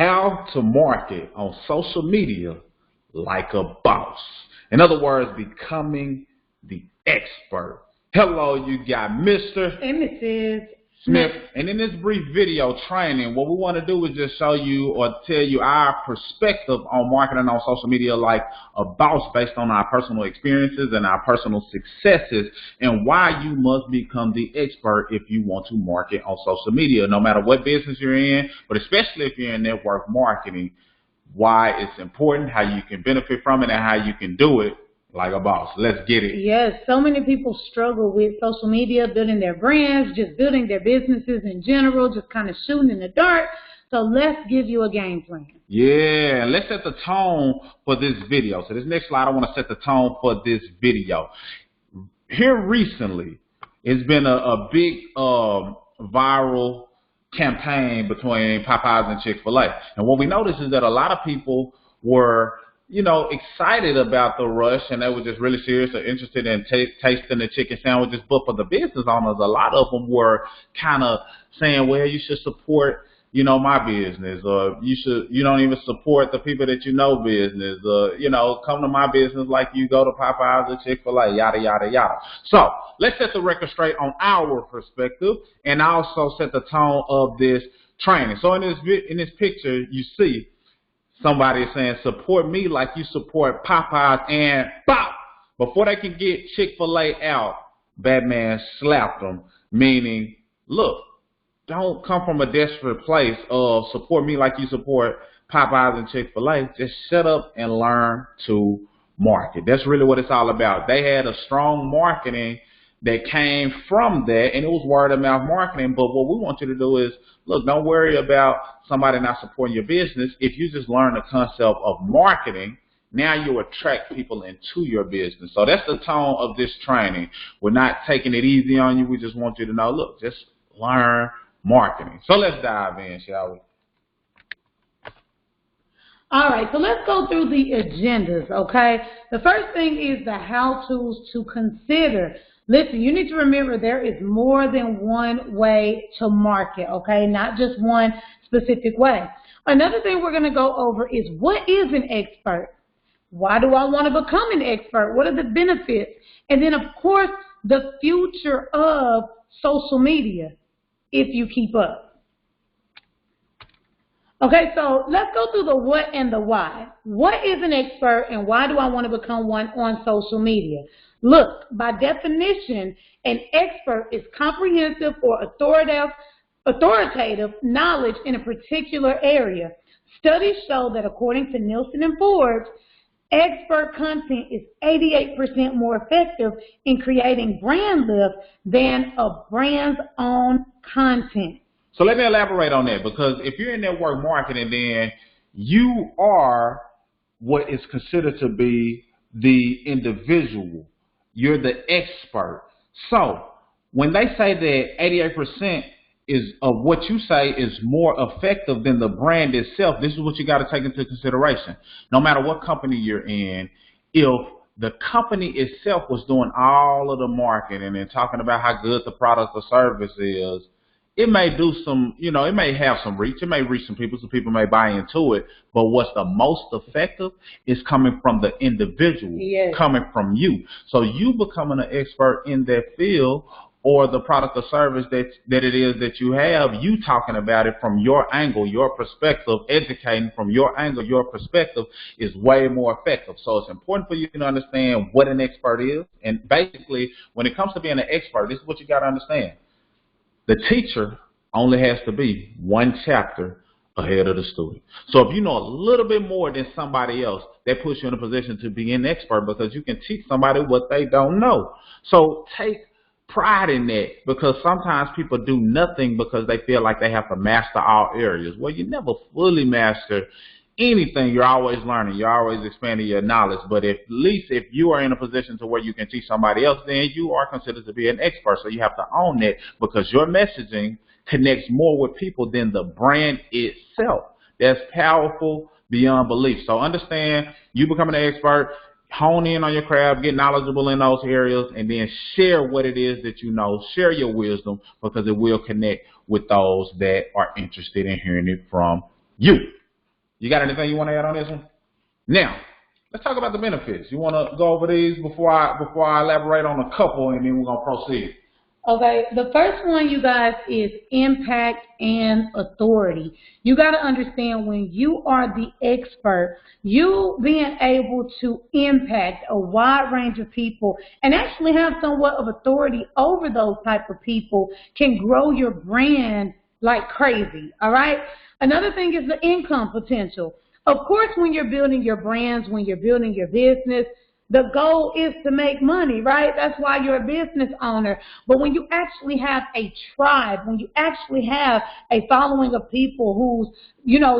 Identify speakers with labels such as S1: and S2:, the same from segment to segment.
S1: How to market on social media like a boss. In other words, becoming the expert. Hello, you got Mr.
S2: and Mrs.
S1: Smith. And in this brief video training, what we want to do is just show you or tell you our perspective on marketing on social media like a boss based on our personal experiences and our personal successes, and why you must become the expert if you want to market on social media, no matter what business you're in, but especially if you're in network marketing, why it's important, how you can benefit from it, and how you can do it like a boss. Let's get it.
S2: Yes, so many people struggle with social media, building their brands, just building their businesses in general, just kind of shooting in the dark. So let's give you a game plan.
S1: Yeah, let's set the tone for this video. So this next slide, I want to set the tone for this video. Here recently, it's been a big viral campaign between Popeyes and Chick-fil-A. And what we noticed is that a lot of people were excited about the rush, and they were just really serious or interested in tasting the chicken sandwiches. But for the business owners, a lot of them were kind of saying, well, you should support, my business, or you don't even support the people that business, come to my business like you go to Popeyes or Chick-fil-A, yada, yada, yada. So let's set the record straight on our perspective and also set the tone of this training. So in this picture, you see somebody is saying, support me like you support Popeyes, and bop! Before they can get Chick-fil-A out, Batman slapped them, meaning, look, don't come from a desperate place of support me like you support Popeyes and Chick-fil-A. Just shut up and learn to market. That's really what it's all about. They had a strong marketing that came from that, and it was word of mouth marketing. But what we want you to do is, look, don't worry about somebody not supporting your business. If you just learn the concept of marketing, now you attract people into your business. So that's the tone of this training. We're not taking it easy on you. We just want you to know, look, just learn marketing. So let's dive in, shall we?
S2: All right, so let's go through the agendas, okay? The first thing is the how-tos to consider. Listen, you need to remember there is more than one way to market, okay? Not just one specific way. Another thing we're going to go over is, what is an expert? Why do I want to become an expert? What are the benefits? And then, of course, the future of social media, if you keep up. Okay, so let's go through the what and the why. What is an expert, and why do I want to become one on social media? Look, by definition, an expert is comprehensive or authoritative knowledge in a particular area. Studies show that according to Nielsen and Forbes, expert content is 88% more effective in creating brand lift than a brand's own content.
S1: So let me elaborate on that, because if you're in network marketing, then you are what is considered to be the individual. You're the expert. So when they say that 88% is of what you say is more effective than the brand itself, this is what you got to take into consideration. No matter what company you're in, if the company itself was doing all of the marketing and talking about how good the product or service is, it may do some, it may have some reach. It may reach some people may buy into it. But what's the most effective is coming from the individual,
S2: yes,
S1: coming from you. So you becoming an expert in that field, or the product or service that it is that you have, you talking about it from your angle, your perspective, educating from your angle, your perspective is way more effective. So it's important for you to understand what an expert is. And basically, when it comes to being an expert, this is what you got to understand. The teacher only has to be one chapter ahead of the student. So if you know a little bit more than somebody else, that puts you in a position to be an expert, because you can teach somebody what they don't know. So take pride in that, because sometimes people do nothing because they feel like they have to master all areas. Well, you never fully master anything. You're always learning. You're always expanding your knowledge. But at least if you are in a position to where you can teach somebody else, then you are considered to be an expert. So you have to own that, because your messaging connects more with people than the brand itself. That's powerful beyond belief. So understand, you becoming an expert, hone in on your craft, get knowledgeable in those areas, and then share what it is that you know. Share your wisdom, because it will connect with those that are interested in hearing it from you. You got anything you want to add on this one? Now, let's talk about the benefits. You want to go over these before I elaborate on a couple, and then we're gonna proceed.
S2: Okay, the first one, you guys, is impact and authority. You got to understand when you are the expert, you being able to impact a wide range of people and actually have somewhat of authority over those type of people can grow your brand like crazy, all right? Another thing is the income potential. Of course, when you're building your brands, when you're building your business, the goal is to make money, right? That's why you're a business owner. But when you actually have a tribe, when you actually have a following of people who's,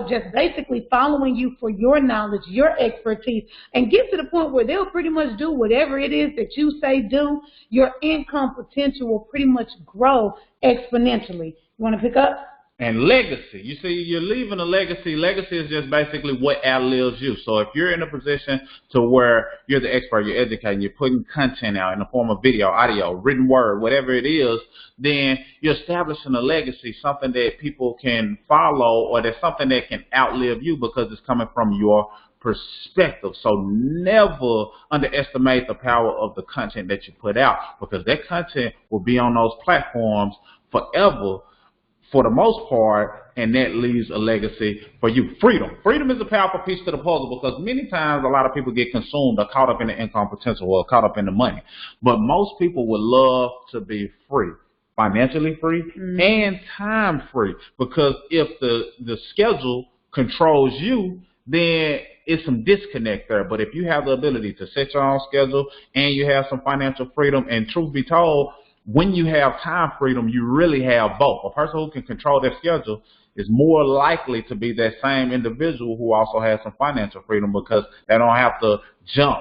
S2: just basically following you for your knowledge, your expertise, and get to the point where they'll pretty much do whatever it is that you say do, your income potential will pretty much grow exponentially. You want to pick up?
S1: And legacy. You see, you're leaving a legacy. Legacy is just basically what outlives you. So if you're in a position to where you're the expert, you're educating, you're putting content out in the form of video, audio, written word, whatever it is, then you're establishing a legacy, something that people can follow, or that's something that can outlive you because it's coming from your perspective. So never underestimate the power of the content that you put out, because that content will be on those platforms forever, for the most part, and that leaves a legacy for you. Freedom. Freedom is a powerful piece to the puzzle, because many times a lot of people get consumed or caught up in the income potential or caught up in the money. But most people would love to be free, financially free and time free, because if the schedule controls you, then it's some disconnect there. But if you have the ability to set your own schedule and you have some financial freedom, and truth be told, when you have time freedom, you really have both. A person who can control their schedule is more likely to be that same individual who also has some financial freedom, because they don't have to jump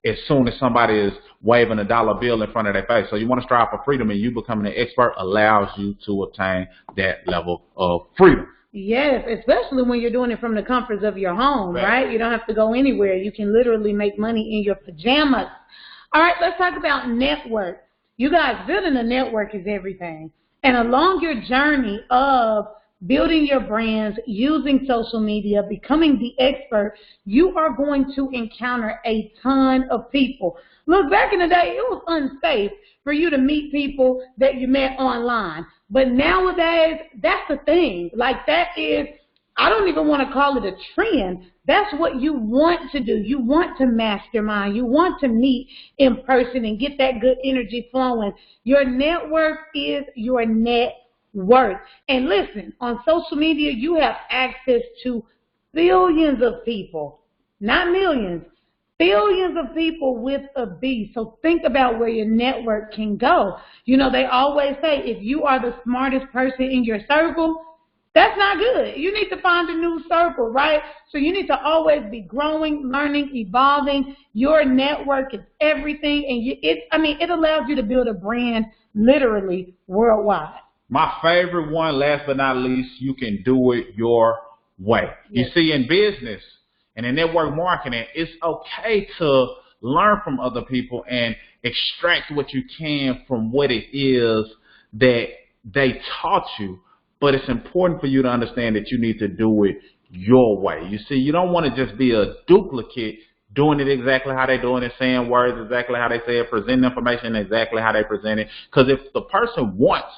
S1: as soon as somebody is waving a dollar bill in front of their face. So you want to strive for freedom, and you becoming an expert allows you to obtain that level of freedom.
S2: Yes, especially when you're doing it from the comforts of your home, right? You don't have to go anywhere. You can literally make money in your pajamas. All right, let's talk about network. You guys, building a network is everything. And along your journey of building your brands, using social media, becoming the expert, you are going to encounter a ton of people. Look, back in the day, it was unsafe for you to meet people that you met online. But nowadays, that's the thing. Like, that is, I don't even want to call it a trend. That's what you want to do. You want to mastermind. You want to meet in person and get that good energy flowing. Your network is your net worth. And listen, on social media, you have access to billions of people, not millions, billions of people with a B. So think about where your network can go. You know, they always say if you are the smartest person in your circle, that's not good. You need to find a new circle, right? So you need to always be growing, learning, evolving. Your network is everything. And it allows you to build a brand literally worldwide.
S1: My favorite one, last but not least, you can do it your way. Yes. You see, in business and in network marketing, it's okay to learn from other people and extract what you can from what it is that they taught you. But it's important for you to understand that you need to do it your way. You see, you don't want to just be a duplicate, doing it exactly how they're doing it, saying words exactly how they say it, presenting information exactly how they present it. Because if the person wants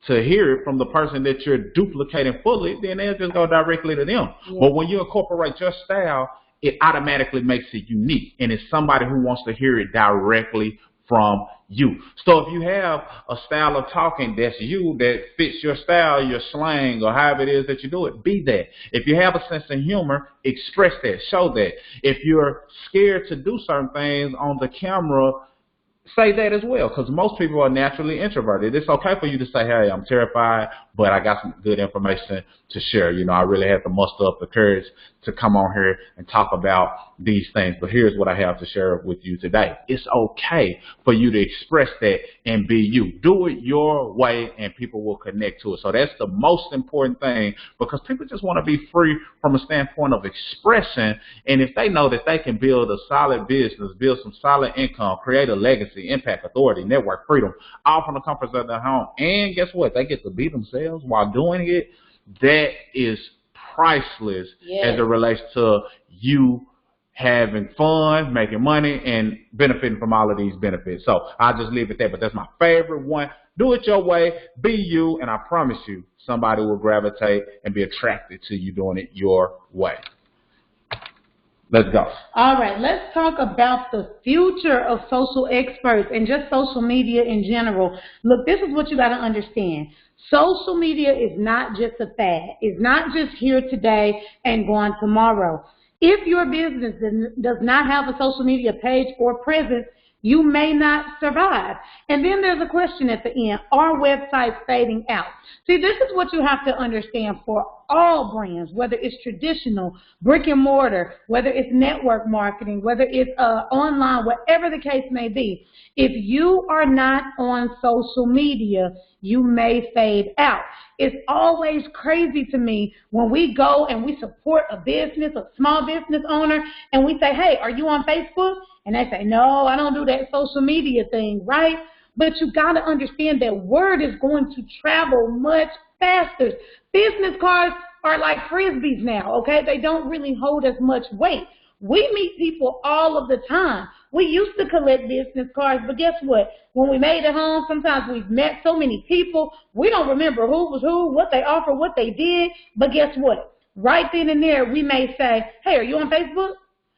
S1: to hear it from the person that you're duplicating fully, then they'll just go directly to them. Yeah. But when you incorporate your style, it automatically makes it unique. And it's somebody who wants to hear it directly from you. So if you have a style of talking that's you, that fits your style, your slang, or however it is that you do it, be that. If you have a sense of humor, express that, show that. If you're scared to do certain things on the camera, say that as well, because most people are naturally introverted. It's okay for you to say, hey, I'm terrified, but I got some good information to share. You know, I really had to muster up the courage to come on here and talk about these things, but here's what I have to share with you today. It's okay for you to express that and be you. Do it your way, and people will connect to it. So that's the most important thing, because people just want to be free from a standpoint of expression, and if they know that they can build a solid business, build some solid income, create a legacy, impact, authority, network, freedom, all from the comforts of their home, and guess what? They get to be themselves while doing it. That is priceless
S2: Yes.
S1: as it relates to you having fun, making money, and benefiting from all of these benefits. So I'll just leave it there. But that's my favorite one. Do it your way, be you, and I promise you, somebody will gravitate and be attracted to you doing it your way. Let's go.
S2: All right, let's talk about the future of social experts and just social media in general. Look, this is what you got to understand. Social media is not just a fad. It's not just here today and gone tomorrow. If your business does not have a social media page or presence, you may not survive. And then there's a question at the end. Are websites fading out? See, this is what you have to understand for all brands, whether it's traditional, brick and mortar, whether it's network marketing, whether it's online, whatever the case may be. If you are not on social media, you may fade out. It's always crazy to me when we go and we support a business, a small business owner, and we say, hey, are you on Facebook? And they say, no, I don't do that social media thing, right? But you got to understand that word is going to travel much faster. Business cards are like Frisbees now, okay? They don't really hold as much weight. We meet people all of the time. We used to collect business cards, but guess what? When we made it home, sometimes we've met so many people, we don't remember who was who, what they offered, what they did. But guess what? Right then and there, we may say, hey, are you on Facebook?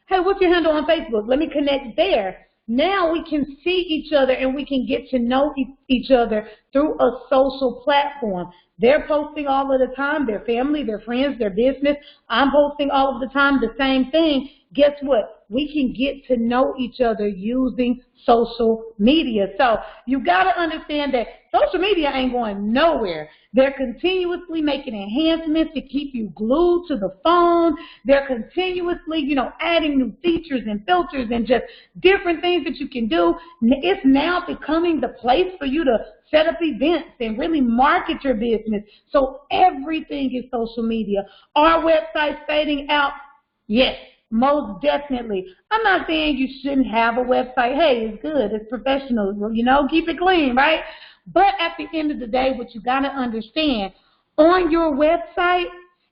S2: Hey, what's your handle on Facebook? Let me connect there. Now we can see each other and we can get to know each other through a social platform. They're posting all of the time, their family, their friends, their business. I'm posting all of the time the same thing. Guess what? We can get to know each other using social media. So you got to understand that social media ain't going nowhere. They're continuously making enhancements to keep you glued to the phone. They're continuously, adding new features and filters and just different things that you can do. It's now becoming the place for you to set up events and really market your business. So everything is social media. Are websites fading out? Yes. Most definitely. I'm not saying you shouldn't have a website. Hey, it's good. It's professional. Keep it clean, right? But at the end of the day, what you got to understand, on your website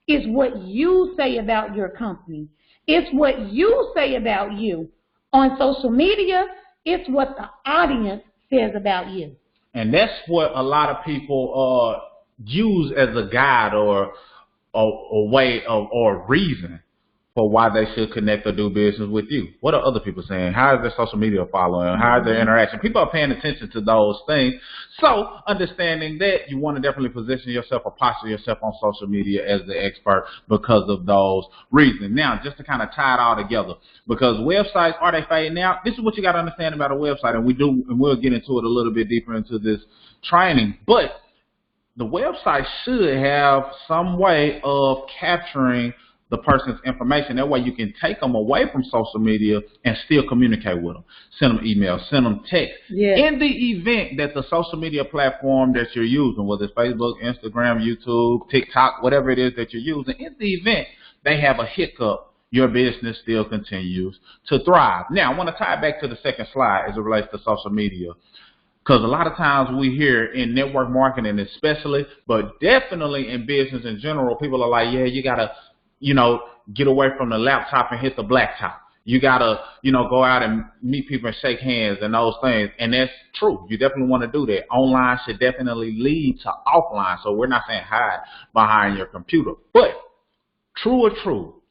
S2: is what you say about your company. It's what you say about you. On social media, it's what the audience says about you.
S1: And that's what a lot of people use as a guide or a way of or a reason for why they should connect or do business with you. What are other people saying? How is their social media following? How is their interaction? People are paying attention to those things. So understanding that, you want to definitely position yourself or posture yourself on social media as the expert because of those reasons. Now, just to kind of tie it all together, because websites, are they fading out? This is what you got to understand about a website, and we'll get into it a little bit deeper into this training. But the website should have some way of capturing the person's information. That way you can take them away from social media and still communicate with them. Send them emails, send them text.
S2: Yeah.
S1: In the event that the social media platform that you're using, whether it's Facebook, Instagram, YouTube, TikTok, whatever it is that you're using, in the event they have a hiccup, your business still continues to thrive. Now, I want to tie it back to the second slide as it relates to social media. Because a lot of times we hear in network marketing especially, but definitely in business in general, people are like, yeah, you got to, get away from the laptop and hit the blacktop. You got to, go out and meet people and shake hands and those things. And that's true. You definitely want to do that. Online should definitely lead to offline. So we're not saying hide behind your computer. But true or true,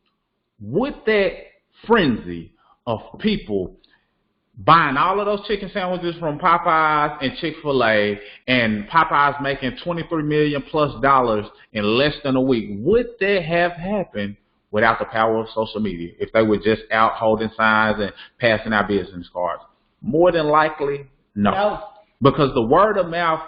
S1: with that frenzy of people buying all of those chicken sandwiches from Popeyes and Chick-fil-A, and Popeyes making $23 million+ in less than a week, would that have happened without the power of social media? If they were just out holding signs and passing out business cards? More than likely, no. Because the word of mouth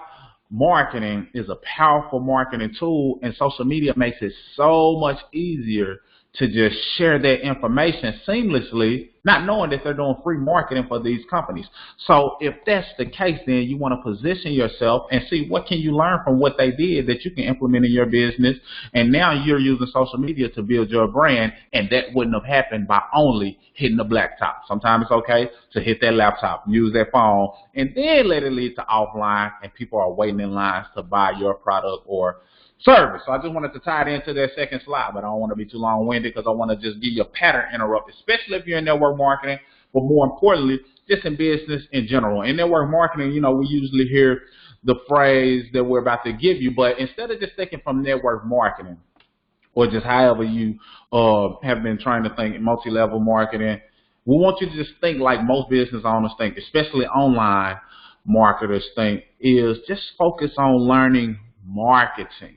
S1: marketing is a powerful marketing tool, and social media makes it so much easier to just share that information seamlessly, not knowing that they're doing free marketing for these companies. So if that's the case, then you want to position yourself and see what can you learn from what they did that you can implement in your business. And now you're using social media to build your brand, and that wouldn't have happened by only hitting the blacktop. Sometimes it's okay to hit that laptop, use that phone, and then let it lead to offline, and people are waiting in lines to buy your product or service. So I just wanted to tie it into that second slide, but I don't want to be too long-winded because I want to just give you a pattern interrupt, especially if you're in network marketing, but more importantly, just in business in general. In network marketing, we usually hear the phrase that we're about to give you, but instead of just thinking from network marketing or just however you have been trying to think multi-level marketing, we want you to just think like most business owners think, especially online marketers think, is just focus on learning marketing.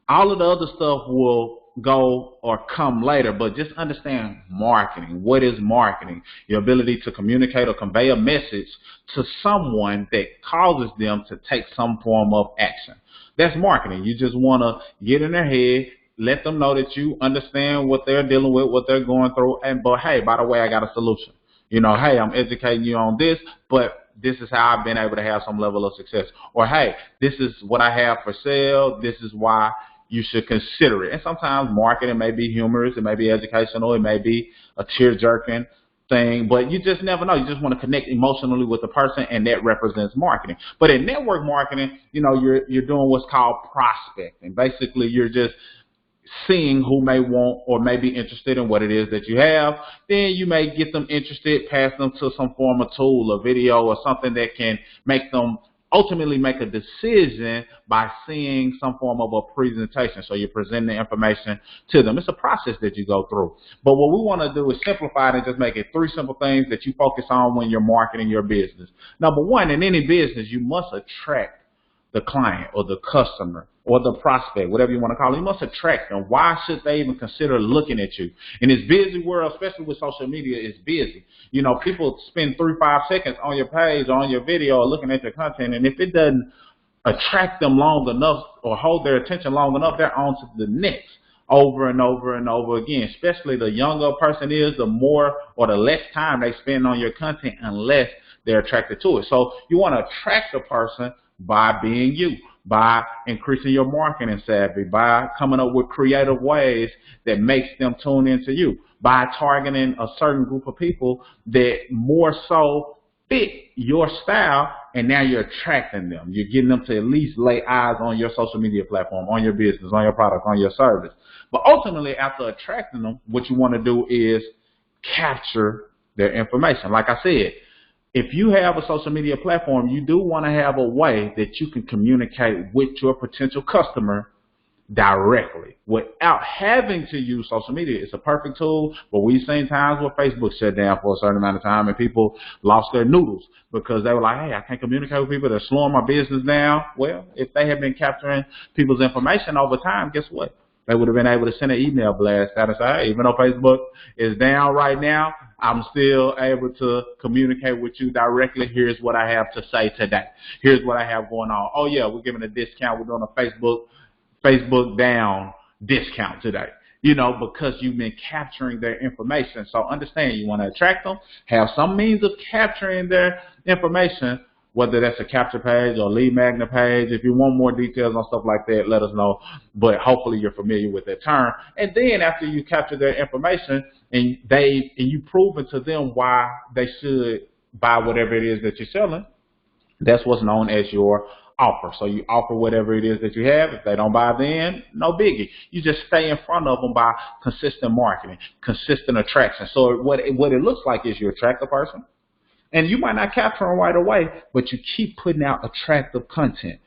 S1: All of the other stuff will go or come later, but just understand marketing. What is marketing? Your ability to communicate or convey a message to someone that causes them to take some form of action. That's marketing. You just want to get in their head, let them know that you understand what they're dealing with, what they're going through, but hey, by the way, I got a solution. Hey, I'm educating you on this, but this is how I've been able to have some level of success. Or, hey, this is what I have for sale. This is why you should consider it. And sometimes marketing may be humorous. It may be educational. It may be a tear-jerking thing. But you just never know. You just want to connect emotionally with the person, and that represents marketing. But in network marketing, you're doing what's called prospecting. Basically, you're just seeing who may want or may be interested in what it is that you have. Then you may get them interested, pass them to some form of tool, a video, or something that can make them ultimately make a decision by seeing some form of a presentation. So you're presenting the information to them. It's a process that you go through. But what we want to do is simplify it and just make it 3 simple things that you focus on when you're marketing your business. Number 1, in any business, you must attract the client or the customer or the prospect, whatever you want to call it. You must attract them. Why should they even consider looking at you? In this busy world, especially with social media, it's busy. People spend 3-5 seconds on your page or on your video or looking at your content, and if it doesn't attract them long enough or hold their attention long enough, they're on to the next over and over and over again. Especially the younger a person is, the more or the less time they spend on your content unless they're attracted to it. So you want to attract a person by being you, by increasing your marketing savvy, by coming up with creative ways that makes them tune into you, by targeting a certain group of people that more so fit your style, and now you're attracting them. You're getting them to at least lay eyes on your social media platform, on your business, on your product, on your service. But ultimately, after attracting them, what you want to do is capture their information. Like I said, if you have a social media platform, you do want to have a way that you can communicate with your potential customer directly without having to use social media. It's a perfect tool, but we've seen times where Facebook shut down for a certain amount of time and people lost their noodles because they were like, hey, I can't communicate with people. They're slowing my business down. Well, if they had been capturing people's information over time, guess what? They would have been able to send an email blast out and say, hey, even though Facebook is down right now, I'm still able to communicate with you directly. Here's what I have to say today. Here's what I have going on. Oh, yeah, we're giving a discount. We're doing a Facebook down discount today, because you've been capturing their information. So understand, you want to attract them, have some means of capturing their information, whether that's a capture page or lead magnet page. If you want more details on stuff like that, let us know. But hopefully you're familiar with that term. And then after you capture their information and you've proven to them why they should buy whatever it is that you're selling, that's what's known as your offer. So you offer whatever it is that you have. If they don't buy then, no biggie. You just stay in front of them by consistent marketing, consistent attraction. So what it looks like is you attract a person, and you might not capture them right away, but you keep putting out attractive content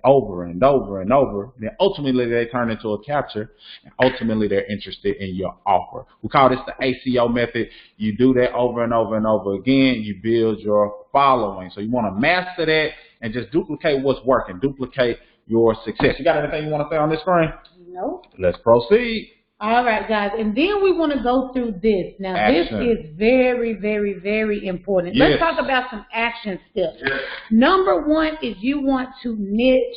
S1: over and over and over. Then ultimately they turn into a capture, and ultimately they're interested in your offer. We call this the ACO method. You do that over and over and over again. You build your following. So you want to master that and just duplicate what's working. Duplicate your success. You got anything you want to say on this screen?
S2: No.
S1: Let's proceed.
S2: All right, guys, and then we want to go through this. Now, action. This is very, very, very important.
S1: Yes.
S2: Let's talk about some action steps.
S1: Yes.
S2: Number 1 is you want to niche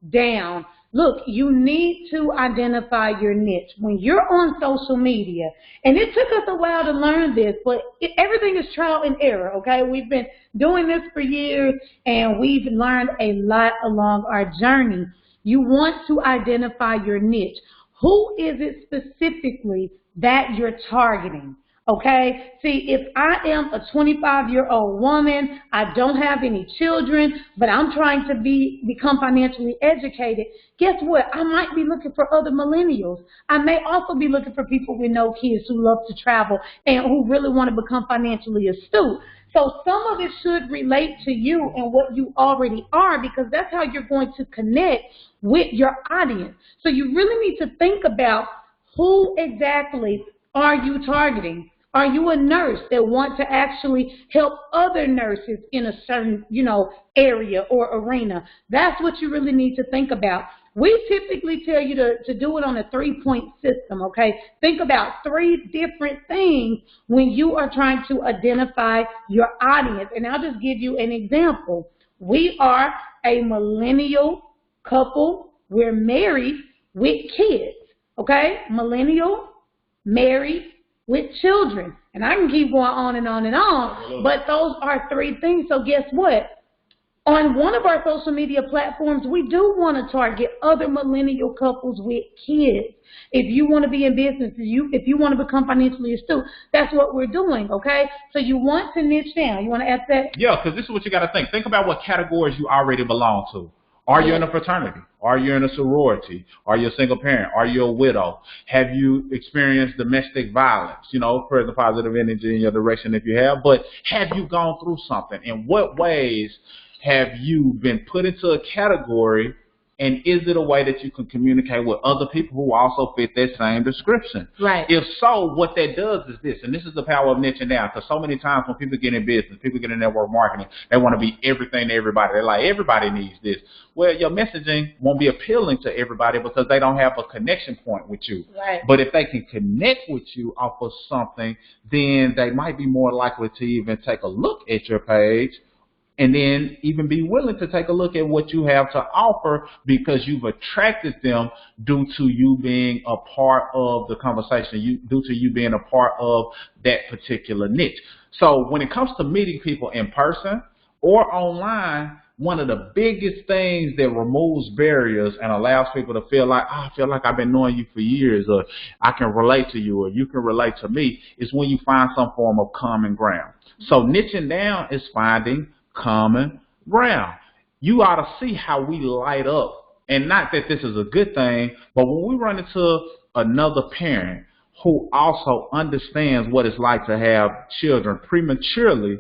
S2: down. Look, you need to identify your niche. When you're on social media, and it took us a while to learn this, but everything is trial and error, okay? We've been doing this for years, and we've learned a lot along our journey. You want to identify your niche. Who is it specifically that you're targeting? Okay, see, if I am a 25-year-old woman, I don't have any children, but I'm trying to become financially educated, guess what? I might be looking for other millennials. I may also be looking for people with no kids who love to travel and who really want to become financially astute. So some of it should relate to you and what you already are, because that's how you're going to connect with your audience. So you really need to think about who exactly are you targeting. Are you a nurse that want to actually help other nurses in a certain, area or arena? That's what you really need to think about. We typically tell you to do it on a 3-point system, okay? Think about 3 different things when you are trying to identify your audience. And I'll just give you an example. We are a millennial couple. We're married with kids, okay? Millennial, married, with children. And I can keep going on and on and on, but those are 3 things. So guess what? On one of our social media platforms, we do want to target other millennial couples with kids. If you want to be in business, if you want to become financially astute, that's what we're doing, okay? So you want to niche down. You want to add that?
S1: Yeah, because this is what you got to think. Think about what categories you already belong to. Are you in a fraternity? Are you in a sorority? Are you a single parent? Are you a widow? Have you experienced domestic violence? Present positive energy in your direction if you have. But have you gone through something? In what ways have you been put into a category? And is it a way that you can communicate with other people who also fit that same description?
S2: Right.
S1: If so, what that does is this, and this is the power of niching down, because so many times when people get in business, people get in network marketing, they want to be everything to everybody. They're like, everybody needs this. Well, your messaging won't be appealing to everybody because they don't have a connection point with you.
S2: Right.
S1: But if they can connect with you off of something, then they might be more likely to even take a look at your page, and then even be willing to take a look at what you have to offer because you've attracted them due to you being a part of the conversation, due to you being a part of that particular niche. So when it comes to meeting people in person or online, one of the biggest things that removes barriers and allows people to feel like, I feel like I've been knowing you for years, or I can relate to you, or you can relate to me, is when you find some form of common ground. So niching down is finding common ground. You ought to see how we light up, and not that this is a good thing, but when we run into another parent who also understands what it's like to have children prematurely,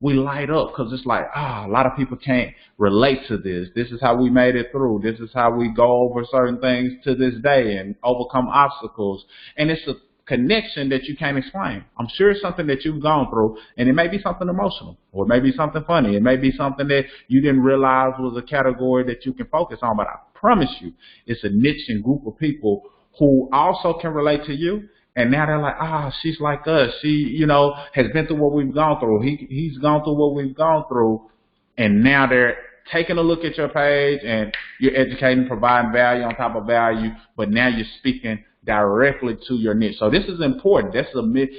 S1: we light up because it's like, a lot of people can't relate to this. This is how we made it through. This is how we go over certain things to this day and overcome obstacles. And it's a connection that you can't explain. I'm sure it's something that you've gone through, and it may be something emotional, or it may be something funny. It may be something that you didn't realize was a category that you can focus on, but I promise you, it's a niche and group of people who also can relate to you. And now they're like, she's like us. She, has been through what we've gone through. He's gone through what we've gone through. And now they're taking a look at your page, and you're educating, providing value on top of value, but now you're speaking directly to your niche. So this is important.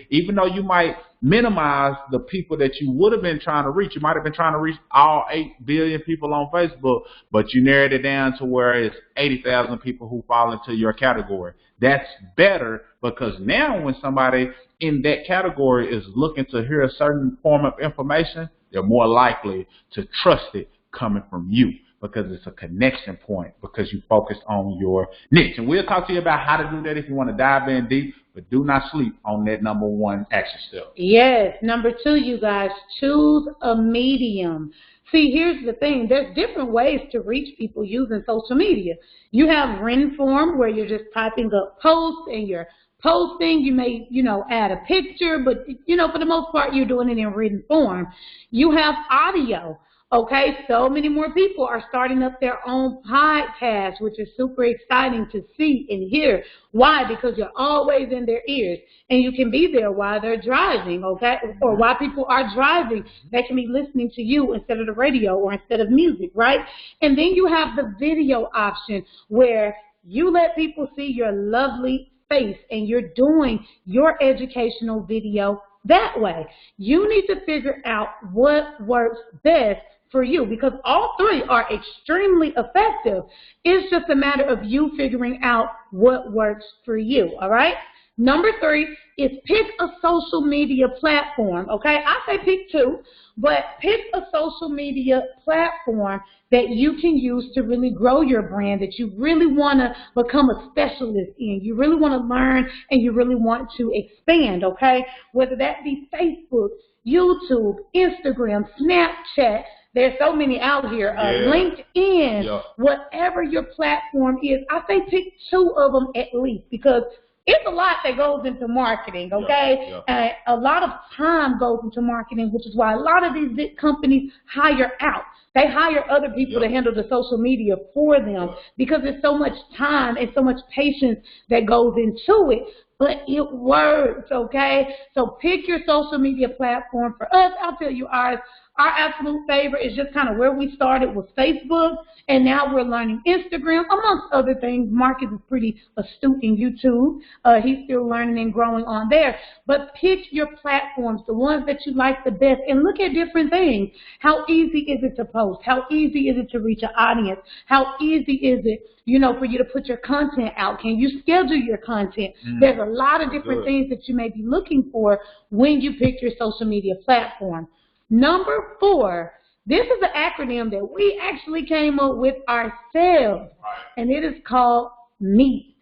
S1: Even though you might minimize the people that you would have been trying to reach, you might have been trying to reach all 8 billion people on Facebook, but you narrowed it down to where it's 80,000 people who fall into your category. That's better, because now when somebody in that category is looking to hear a certain form of information, they're more likely to trust it coming from you, because it's a connection point, because you focused on your niche. And we'll talk to you about how to do that if you want to dive in deep, but do not sleep on that number 1 action step.
S2: Yes. Number 2, you guys, choose a medium. See, here's the thing. There's different ways to reach people using social media. You have written form, where you're just typing up posts and you're posting. You may, add a picture, but, for the most part, you're doing it in written form. You have audio. Okay, so many more people are starting up their own podcast, which is super exciting to see and hear. Why? Because you're always in their ears, and you can be there while they're driving, okay? Or while people are driving, they can be listening to you instead of the radio or instead of music, right? And then you have the video option, where you let people see your lovely face and you're doing your educational video that way. You need to figure out what works best for you, because all 3 are extremely effective. It's just a matter of you figuring out what works for you, all right? Number 3 is pick a social media platform, okay? I say pick 2, but pick a social media platform that you can use to really grow your brand, that you really want to become a specialist in. You really want to learn and you really want to expand, okay? Whether that be Facebook, YouTube, Instagram, Snapchat, there's so many out here, LinkedIn, whatever your platform is, I say pick 2 of them at least, because it's a lot that goes into marketing, okay? And a lot of time goes into marketing, which is why a lot of these big companies hire out. They hire other people to handle the social media for them because there's so much time and so much patience that goes into it. But it works, okay? So pick your social media platform. For us, I'll tell you ours. Our absolute favorite is just kind of where we started with Facebook, and now we're learning Instagram, amongst other things. Marcus is pretty astute in YouTube. He's still learning and growing on there. But pick your platforms, the ones that you like the best, and look at different things. How easy is it to post? How easy is it to reach an audience? How easy is it, you know, for you to put your content out? Can you schedule your content? There's a lot of different things that you may be looking for when you pick your social media platform. Number 4, this is an acronym that we actually came up with ourselves, and it is called MEAT.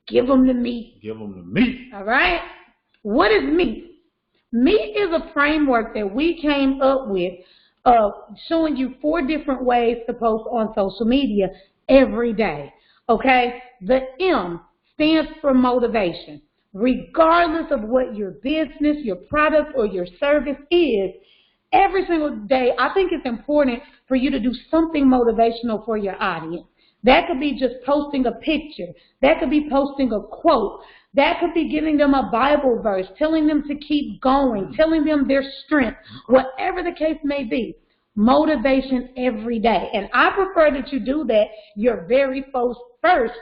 S2: Give them the meat.
S1: Give them the meat.
S2: All right? What is MEAT? MEAT is a framework that we came up with showing you 4 different ways to post on social media every day, okay? The M stands for motivation. Regardless of what your business, your product, or your service is, every single day, I think it's important for you to do something motivational for your audience. That could be just posting a picture. That could be posting a quote. That could be giving them a Bible verse, telling them to keep going, telling them their strength, whatever the case may be. Motivation every day. And I prefer that you do that your very first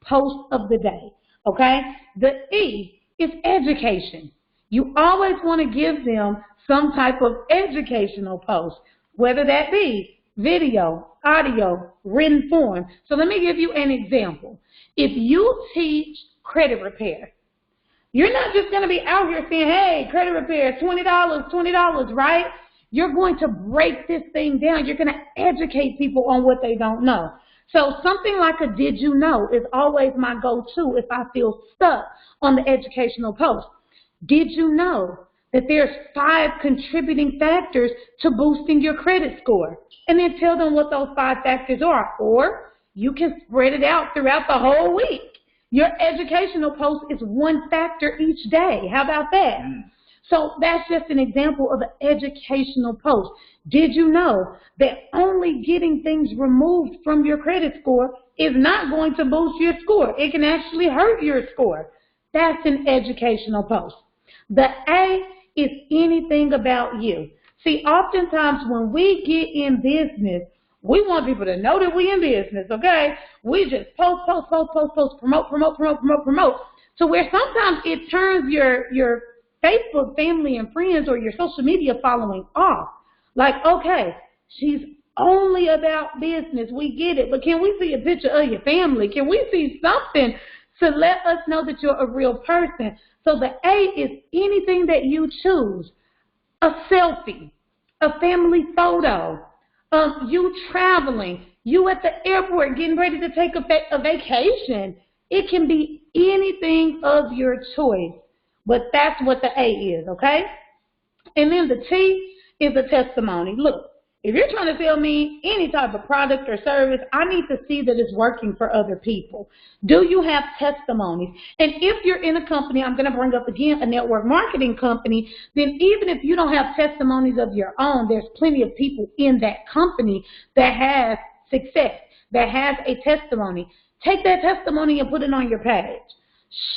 S2: post of the day, okay? The E is education. You always want to give them some type of educational post, whether that be video, audio, written form. So let me give you an example. If you teach credit repair, you're not just going to be out here saying, hey, credit repair, $20, right? You're going to break this thing down. You're going to educate people on what they don't know. So something like a did you know is always my go-to if I feel stuck on the educational post. Did you know that there's 5 contributing factors to boosting your credit score? And then tell them what those 5 factors are. Or you can spread it out throughout the whole week. Your educational post is 1 factor each day. How about that? So that's just an example of an educational post. Did you know that only getting things removed from your credit score is not going to boost your score? It can actually hurt your score. That's an educational post. The A is anything about you. See, oftentimes when we get in business, we want people to know that we in business, okay? We just post, promote, to where sometimes it turns your Facebook family and friends or your social media following off. Like, okay, she's only about business. We get it. But can we see a picture of your family? Can we see something to let us know that you're a real person? So the A is anything that you choose. A selfie, a family photo, you traveling, you at the airport getting ready to take a vacation. It can be anything of your choice. But that's what the A is, okay? And then the T is a testimony. Look, if you're trying to sell me any type of product or service, I need to see that it's working for other people. Do you have testimonies? And if you're in a company, I'm going to bring up again a network marketing company, then even if you don't have testimonies of your own, there's plenty of people in that company that has success, that has a testimony. Take that testimony and put it on your page.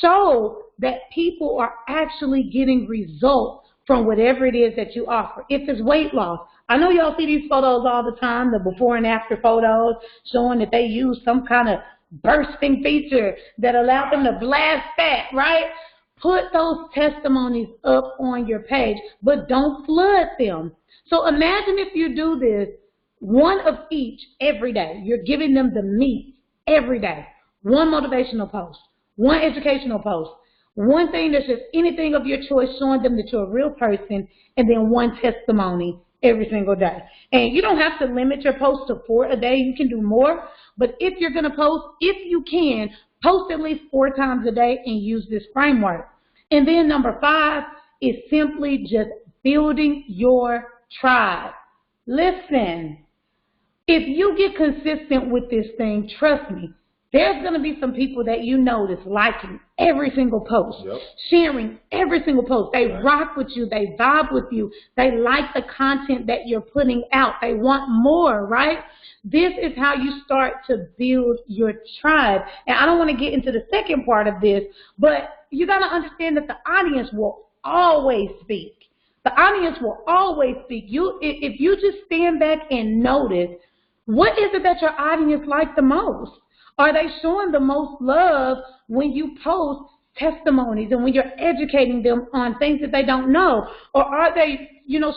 S2: Show that people are actually getting results from whatever it is that you offer. If it's weight loss, I know y'all see these photos all the time, the before and after photos showing that they use some kind of bursting feature that allowed them to blast fat, right? Put those testimonies up on your page, but don't flood them. So imagine if you do this, 1 of each every day. You're giving them the meat every day. 1 motivational post, 1 educational post, One thing that's just anything of your choice, showing them that you're a real person, and then one testimony every single day. And you don't have to limit your posts to 4 a day. You can do more. But if you're going to post, if you can, post at least 4 times a day and use this framework. And then number 5 is simply just building your tribe. Listen, if you get consistent with this thing, trust me, there's going to be some people that you know that's liking every single post, sharing every single post. They rock with you. They vibe with you. They like the content that you're putting out. They want more, right? This is how you start to build your tribe. And I don't want to get into the second part of this, but you got to understand that the audience will always speak. The audience will always speak. If you just stand back and notice, what is it that your audience likes the most? Are they showing the most love when you post testimonies and when you're educating them on things that they don't know? Or are they,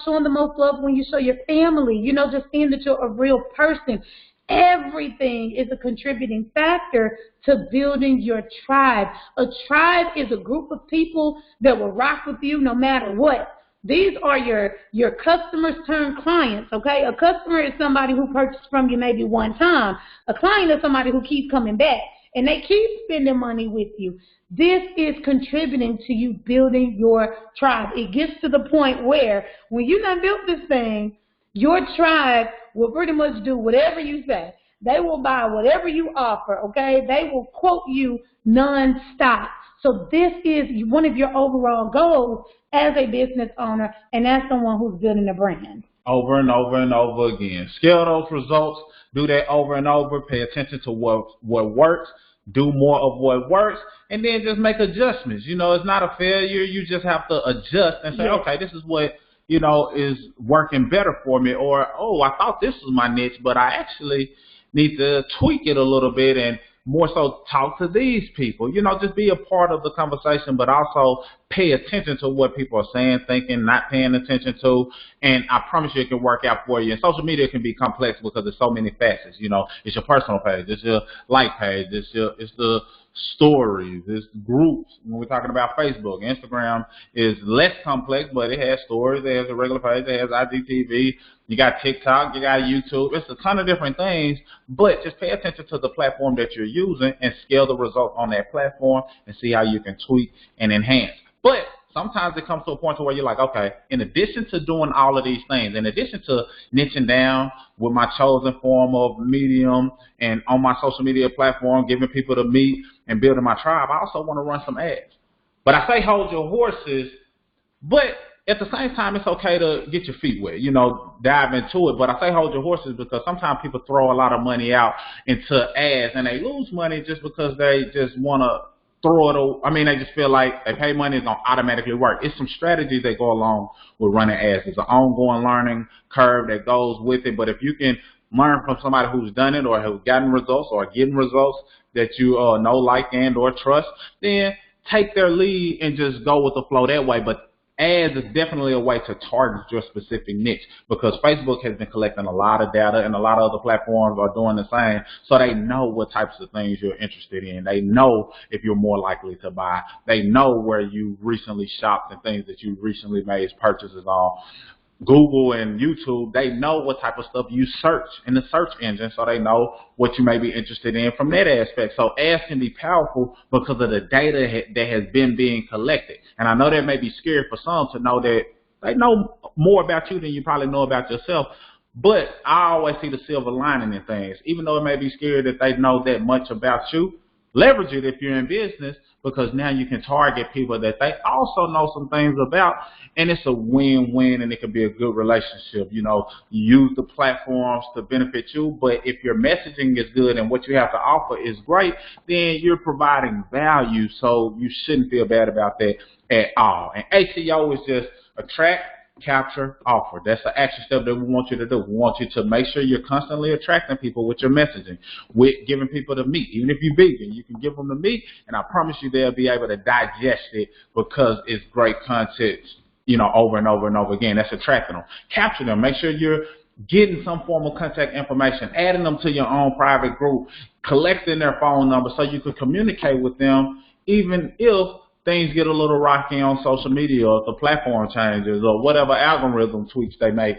S2: showing the most love when you show your family, just seeing that you're a real person? Everything is a contributing factor to building your tribe. A tribe is a group of people that will rock with you no matter what. These are your customers turned clients, okay? A customer is somebody who purchased from you maybe one time. A client is somebody who keeps coming back, and they keep spending money with you. This is contributing to you building your tribe. It gets to the point where when you done built this thing, your tribe will pretty much do whatever you say. They will buy whatever you offer, okay? They will quote you nonstop. So this is one of your overall goals as a business owner and as someone who's building a brand.
S1: Over and over and over again. Scale those results. Do that over and over. Pay attention to what works. Do more of what works. And then just make adjustments. It's not a failure. You just have to adjust and say, okay, this is what, is working better for me. Or, I thought this was my niche, but I actually need to tweak it a little bit and more so talk to these people. Just be a part of the conversation, but also pay attention to what people are saying, thinking, not paying attention to. And I promise you it can work out for you. And social media can be complex because there's so many facets. It's your personal page, it's your like page, it's the stories, it's groups. When we're talking about Facebook, Instagram is less complex, but it has stories, it has a regular page, it has IGTV, you got TikTok, you got YouTube. It's a ton of different things, but just pay attention to the platform that you're using and scale the results on that platform and see how you can tweak and enhance. But sometimes it comes to a point where you're like, okay, in addition to doing all of these things, in addition to niching down with my chosen form of medium and on my social media platform, giving people to meet and building my tribe, I also want to run some ads. But I say hold your horses, but at the same time, it's okay to get your feet wet, dive into it. But I say hold your horses because sometimes people throw a lot of money out into ads and they lose money just because they just want to throw it. They just feel like they pay money, it's going to automatically work. It's some strategies that go along with running ads. It's an ongoing learning curve that goes with it. But if you can learn from somebody who's done it or has gotten results or getting results that you know, like, and or trust, then take their lead and just go with the flow that way. But ads is definitely a way to target your specific niche because Facebook has been collecting a lot of data and a lot of other platforms are doing the same. So they know what types of things you're interested in. They know if you're more likely to buy. They know where you recently shopped and things that you recently made purchases on. Google and YouTube, they know what type of stuff you search in the search engine, so they know what you may be interested in from that aspect. So ads can be powerful because of the data that has been being collected. And I know that may be scary for some to know that they know more about you than you probably know about yourself. But I always see the silver lining in things. Even though it may be scary that they know that much about you, leverage it if you're in business because now you can target people that they also know some things about, and it's a win-win, and it can be a good relationship. You use the platforms to benefit you, but if your messaging is good and what you have to offer is great, then you're providing value, so you shouldn't feel bad about that at all. And ACO is just attract, capture, offer. That's the action step that we want you to do. We want you to make sure you're constantly attracting people with your messaging, with giving people the meat. Even if you're vegan, you can give them the meat, and I promise you they'll be able to digest it because it's great content, over and over and over again. That's attracting them. Capture them. Make sure you're getting some form of contact information, adding them to your own private group, collecting their phone number so you can communicate with them even if things get a little rocky on social media, or if the platform changes, or whatever algorithm tweaks they make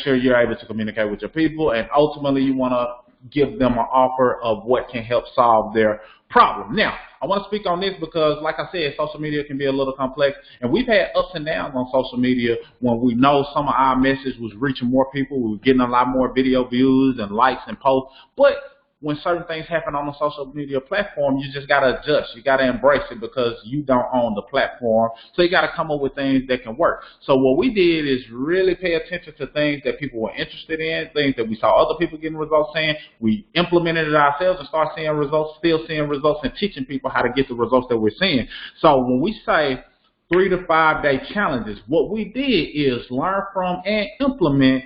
S1: sure you're able to communicate with your people, and ultimately you want to give them an offer of what can help solve their problem. Now, I want to speak on this because, like I said, social media can be a little complex, and we've had ups and downs on social media when we know some of our message was reaching more people, we were getting a lot more video views and likes and posts, but when certain things happen on a social media platform, you just got to adjust. You got to embrace it because you don't own the platform. So you got to come up with things that can work. So what we did is really pay attention to things that people were interested in, things that we saw other people getting results in. We implemented it ourselves and started seeing results, still seeing results, and teaching people how to get the results that we're seeing. So when we say 3 to 5 day challenges, what we did is learn from and implement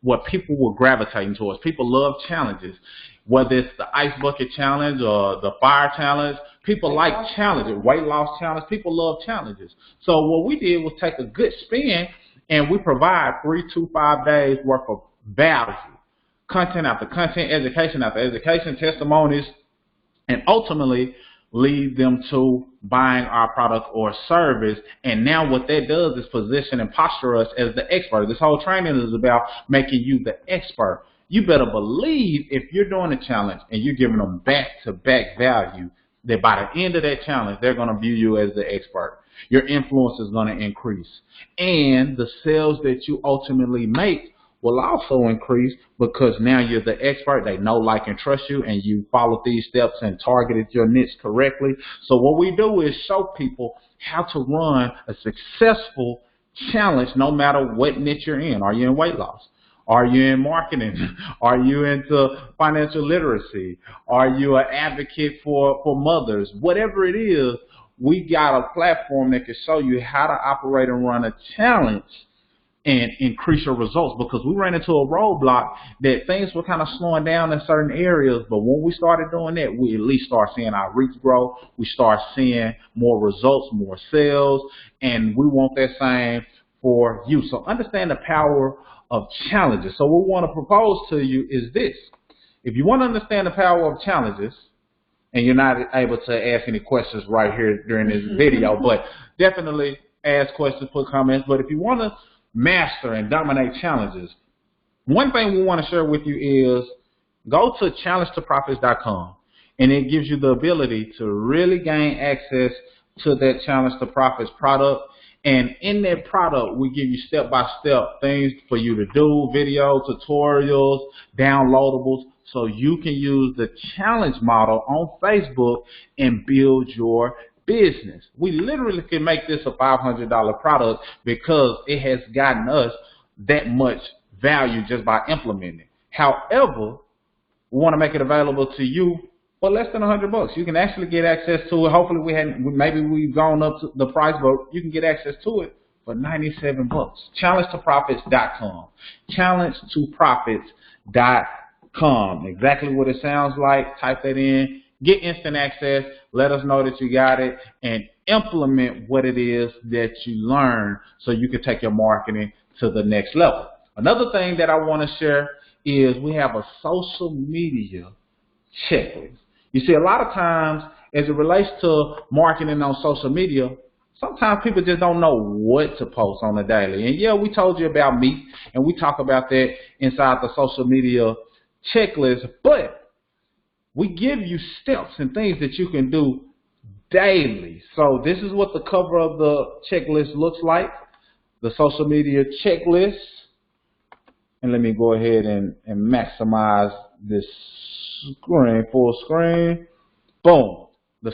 S1: what people were gravitating towards. People love challenges. Whether it's the ice bucket challenge or the fire challenge, people like challenges. Weight loss challenge, people love challenges. So what we did was take a good spin, and we provide 3 to 5 days worth of value. Content after content, education after education, testimonies, and ultimately lead them to buying our product or service. And now what that does is position and posture us as the expert. This whole training is about making you the expert. You better believe if you're doing a challenge and you're giving them back-to-back value, that by the end of that challenge, they're going to view you as the expert. Your influence is going to increase. And the sales that you ultimately make will also increase because now you're the expert. They know, like, and trust you, and you followed these steps and targeted your niche correctly. So what we do is show people how to run a successful challenge no matter what niche you're in. Are you in weight loss? Are you in marketing? Are you into financial literacy? Are you an advocate for mothers? Whatever it is, we got a platform that can show you how to operate and run a challenge and increase your results, because we ran into a roadblock that things were kind of slowing down in certain areas. But when we started doing that, we at least start seeing our reach grow. We start seeing more results, more sales, and we want that same for you. So understand the power of challenges. So what we want to propose to you is this. If you want to understand the power of challenges, and you're not able to ask any questions right here during this video, but definitely ask questions, put comments. But if you want to master and dominate challenges, one thing we want to share with you is go to challengetoprofits.com, and it gives you the ability to really gain access to that Challenge to Profits product. And in that product, we give you step-by-step things for you to do, video tutorials, downloadables, so you can use the challenge model on Facebook and build your business. We literally can make this a $500 product because it has gotten us that much value just by implementing it. However, we want to make it available to you for less than $100. You can actually get access to it. Hopefully maybe we've gone up to the price, but you can get access to it for $97. ChallengeToProfits.com. ChallengeToProfits.com. Exactly what it sounds like. Type that in. Get instant access. Let us know that you got it, and implement what it is that you learn so you can take your marketing to the next level. Another thing that I want to share is we have a social media checklist. You see, a lot of times, as it relates to marketing on social media, sometimes people just don't know what to post on a daily. And yeah, we told you about me, and we talk about that inside the social media checklist, but we give you steps and things that you can do daily. So this is what the cover of the checklist looks like, the social media checklist. And let me go ahead and maximize this screen, full screen. Boom. The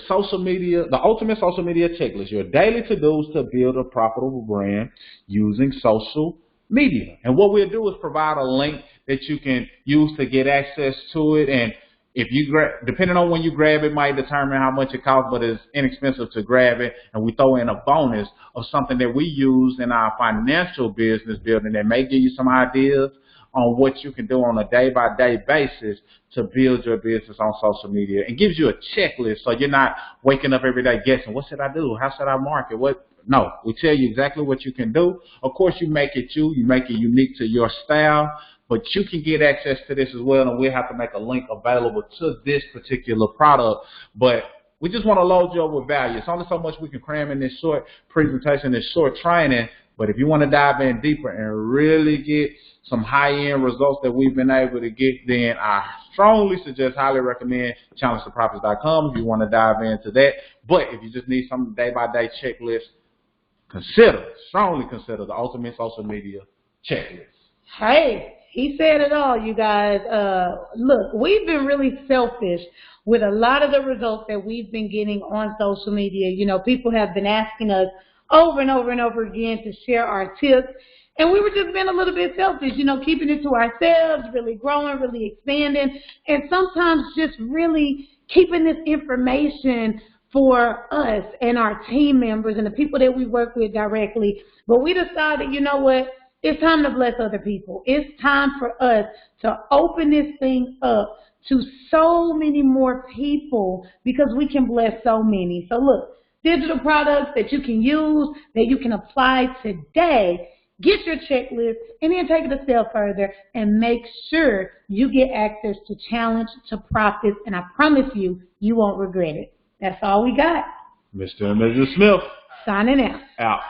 S1: ultimate social media checklist, your daily to-dos to build a profitable brand using social media. And what we'll do is provide a link that you can use to get access to it. And if you depending on when you grab it, might determine how much it costs, but it's inexpensive to grab it. And we throw in a bonus of something that we use in our financial business building that may give you some ideas on what you can do on a day-by-day basis to build your business on social media. It gives you a checklist, so you're not waking up every day guessing, what should I do? How should I market? No, we tell you exactly what you can do. Of course, you make it you make it unique to your style, but you can get access to this as well, and we'll have to make a link available to this particular product. But We just want to load you up with value. It's only so much we can cram in this short presentation, this short training. But if you want to dive in deeper and really get some high-end results that we've been able to get, then I strongly suggest, highly recommend challengetoprofits.com if you want to dive into that. But if you just need some day-by-day checklist, strongly consider the Ultimate Social Media Checklist.
S2: Hey, he said it all, you guys. Look, we've been really selfish with a lot of the results that we've been getting on social media. You know, people have been asking us over and over and over again to share our tips. And we were just being a little bit selfish, you know, keeping it to ourselves, really growing, really expanding, and sometimes just really keeping this information for us and our team members and the people that we work with directly. But we decided, you know what, it's time to bless other people. It's time for us to open this thing up to so many more people because we can bless so many. So look, digital products that you can use, that you can apply today. Get your checklist and then take it a step further and make sure you get access to Challenge to Profits. And I promise you, you won't regret it. That's all we got.
S1: Mr. and Mrs. Smith.
S2: Signing out.
S1: Out.